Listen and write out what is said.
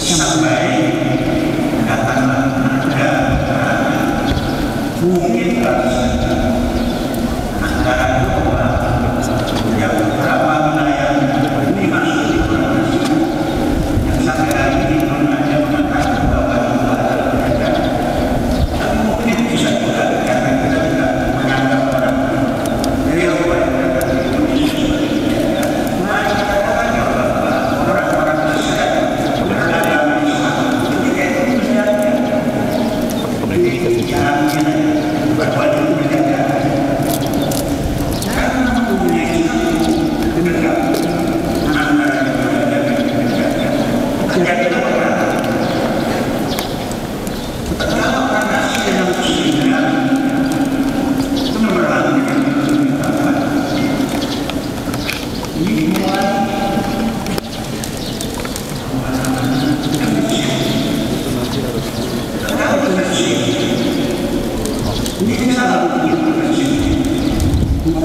sampai datanglah ada mungkin antara dua yang beberapa wilayah ini masuk di provinsi yang sampai hari ini belum ada mengatakan bahwa itu adalah kerajaan. Tapi mungkin bisa juga karena kita tidak menganggap orang real baik di Indonesia sebagai kerajaan. Mari kita katakan bahwa orang-orang tersebut beragama Islam ketika itu melihatnya caranya berbalik kerajaan. Karena mempunyai satu kedekatan antara kerajaan dan kerajaan. Terjadi peperangan. Kalau karena yang sehingga penerangan yang dimintakan dimulai ini salah satu